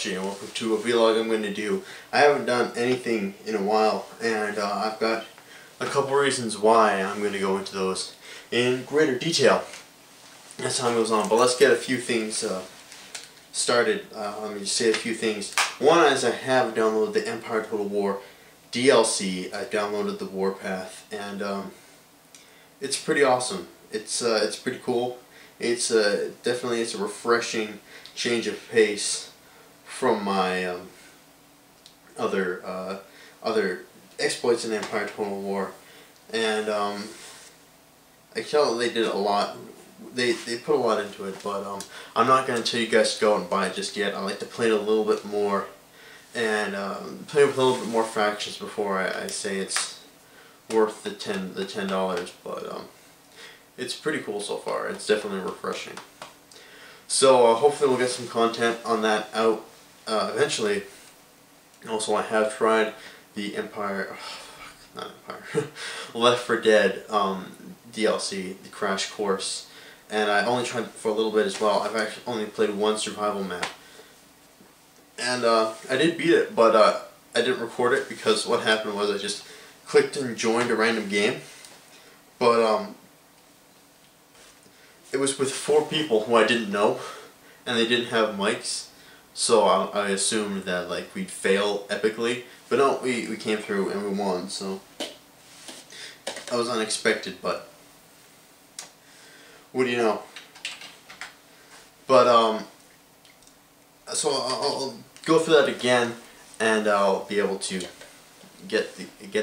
welcome to a vlog I'm going to do. I haven't done anything in a while, and I've got a couple reasons why I'm going to go into those in greater detail as time goes on. But let's get a few things started. Let me just say a few things. One is I have downloaded the Empire Total War DLC. I downloaded the Warpath, and it's pretty awesome. It's pretty cool. It's definitely a refreshing change of pace from my other exploits in Empire Total War, and I can tell they did a lot. They put a lot into it, but I'm not going to tell you guys to go out and buy it just yet. I like to play it a little bit more and play with a little bit more factions before I say it's worth the $10. But it's pretty cool so far. It's definitely refreshing. So hopefully we'll get some content on that out eventually. Also, I have tried the Left 4 Dead DLC, the Crash Course, and I only tried for a little bit as well. I've actually only played one survival map, and I did beat it, but I didn't record it because what happened was I just clicked and joined a random game, but it was with 4 people who I didn't know, and they didn't have mics, so I assumed that like we'd fail epically, but no, we came through and we won, so that was unexpected, but what do you know? But so I'll go through that again, and I'll be able to get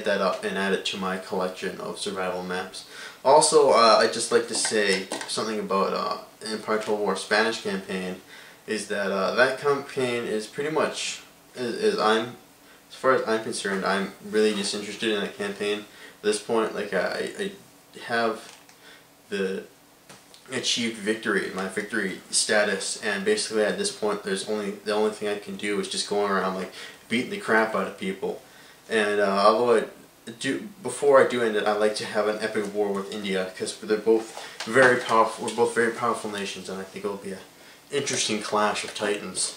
that up and add it to my collection of survival maps. Also, I'd just like to say something about Empire Total War Spanish campaign, is that that campaign is pretty much, as far as I'm concerned, I'm really just interested in that campaign at this point. Like I have achieved victory, my victory status, and basically at this point the only thing I can do is just going around like beating the crap out of people. And although before I do end it, I like to have an epic war with India, because they're both very powerful. We're both very powerful nations, and I think it'll be an interesting clash of titans.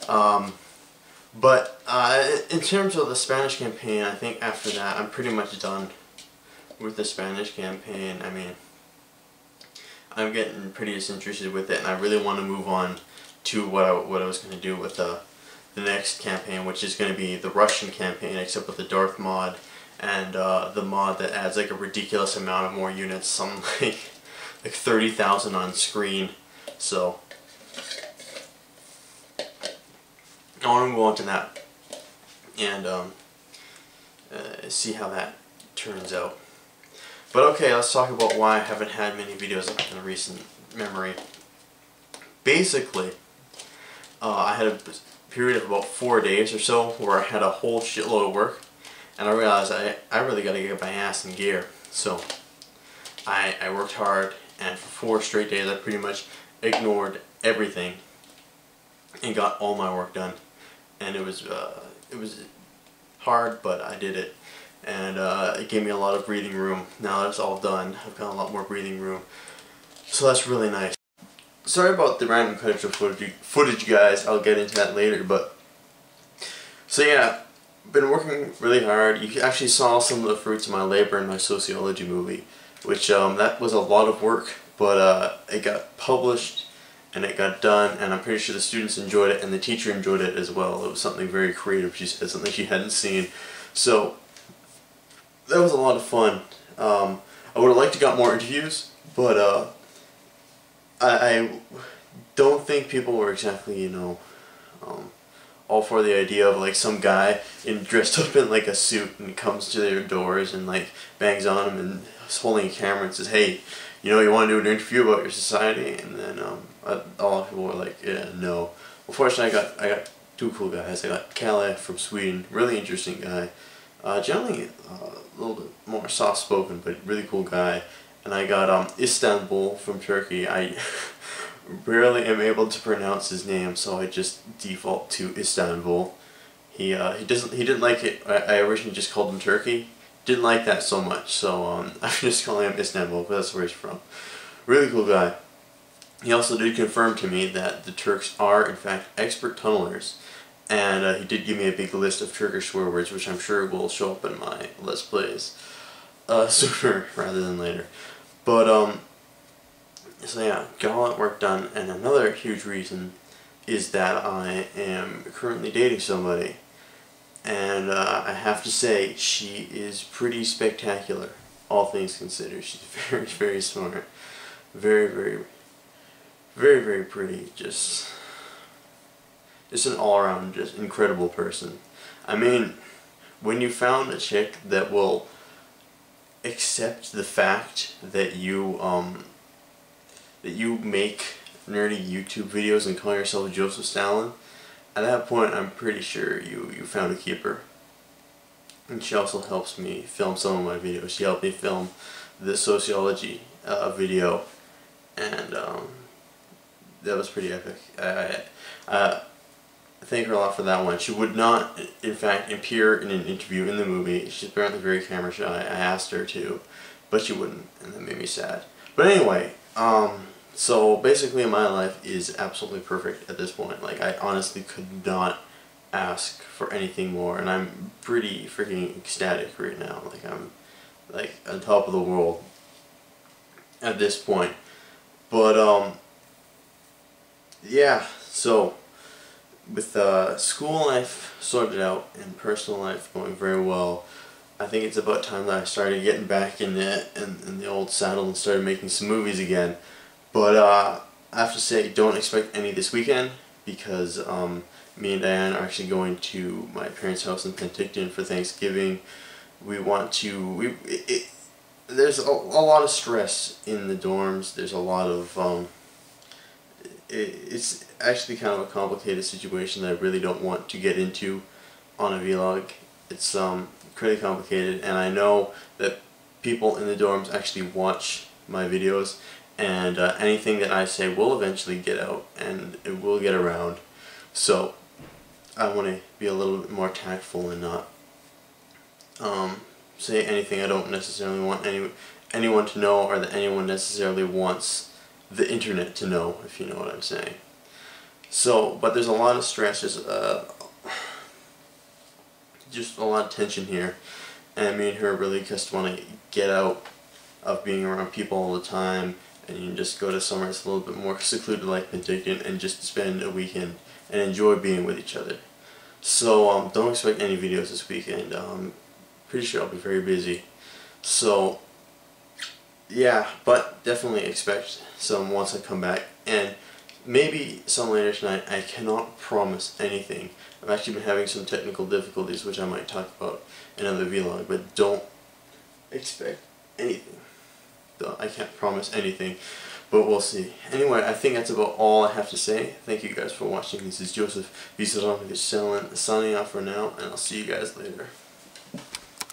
But in terms of the Spanish campaign, I think after that I'm pretty much done with the Spanish campaign. I mean, I'm getting pretty disinterested with it, and I really want to move on to what I was going to do with the next campaign, which is going to be the Russian campaign, except with the Darth mod, and the mod that adds like a ridiculous amount of more units, some like 30,000 on screen. So I want to go on to that and see how that turns out. But okay, let's talk about why I haven't had many videos up in the recent memory. Basically, I had a period of about 4 days or so where I had a whole shitload of work, and I realized I really got to get my ass in gear. So I worked hard, and for 4 straight days I pretty much ignored everything and got all my work done. And it was hard, but I did it, and it gave me a lot of breathing room. Now that it's all done, I've got a lot more breathing room, so that's really nice. Sorry about the random cut of footage, guys. I'll get into that later. But so yeah, been working really hard. You actually saw some of the fruits of my labor in my sociology movie, which that was a lot of work, but it got published and it got done, and I'm pretty sure the students enjoyed it and the teacher enjoyed it as well. It was something very creative. She said something she hadn't seen, so that was a lot of fun. I would have liked to got more interviews, but I don't think people were exactly, you know, all for the idea of like some guy dressed up in like a suit and comes to their doors and like bangs on them and is holding a camera and says, "Hey, you know, you want to do an interview about your society?" And then a lot of people were like, "Yeah, no." Well, fortunately, I got 2 cool guys. I got Kalle from Sweden, really interesting guy. Generally a little bit more soft-spoken, but really cool guy. And I got Istanbul from Turkey. I rarely am able to pronounce his name, so I just default to Istanbul. He didn't like it. I originally just called him Turkey. Didn't like that so much, so I'm just calling him Istanbul, because that's where he's from. Really cool guy. He also did confirm to me that the Turks are, in fact, expert tunnelers, and he did give me a big list of Turkish swear words, which I'm sure will show up in my Let's Plays sooner rather than later. But, so yeah, got all that work done, and another huge reason is that I am currently dating somebody, and I have to say, she is pretty spectacular, all things considered. She's very, very smart, very, very, very, very pretty, just an all-around, just incredible person. I mean, when you found a chick that will accept the fact that you make nerdy YouTube videos and call yourself Joseph Stalin, at that point I'm pretty sure you found a keeper. And she also helps me film some of my videos. She helped me film the sociology video, and that was pretty epic. I thank her a lot for that one. She would not, in fact, appear in an interview in the movie. She's apparently very camera shy. I asked her to, but she wouldn't, and that made me sad. But anyway, so basically my life is absolutely perfect at this point. Like, I honestly could not ask for anything more, and I'm pretty freaking ecstatic right now. Like, I'm like on top of the world at this point. But yeah, so with school life sorted out and personal life going very well, I think it's about time that I started getting back in the old saddle and started making some movies again. But I have to say, don't expect any this weekend, because me and Diane are actually going to my parents' house in Penticton for Thanksgiving. We want to, there's a lot of stress in the dorms. There's a lot of, it's actually kind of a complicated situation that I really don't want to get into on a vlog. It's pretty complicated, and I know that people in the dorms actually watch my videos, and anything that I say will eventually get out, and it will get around. So I want to be a little bit more tactful and not say anything I don't necessarily want anyone to know, or that anyone necessarily wants the internet to know, if you know what I'm saying. So, but there's a lot of stress, just a lot of tension here, and me and her really just want to get out of being around people all the time, and you can just go to somewhere that's a little bit more secluded like Penticton and just spend a weekend and enjoy being with each other. So don't expect any videos this weekend. Pretty sure I'll be very busy. So yeah, but definitely expect some once I come back, and maybe some later tonight. I cannot promise anything. I've actually been having some technical difficulties, which I might talk about in another vlog, but don't expect anything. I can't promise anything, but we'll see. Anyway, I think that's about all I have to say. Thank you guys for watching. This is Joseph signing off for now, and I'll see you guys later.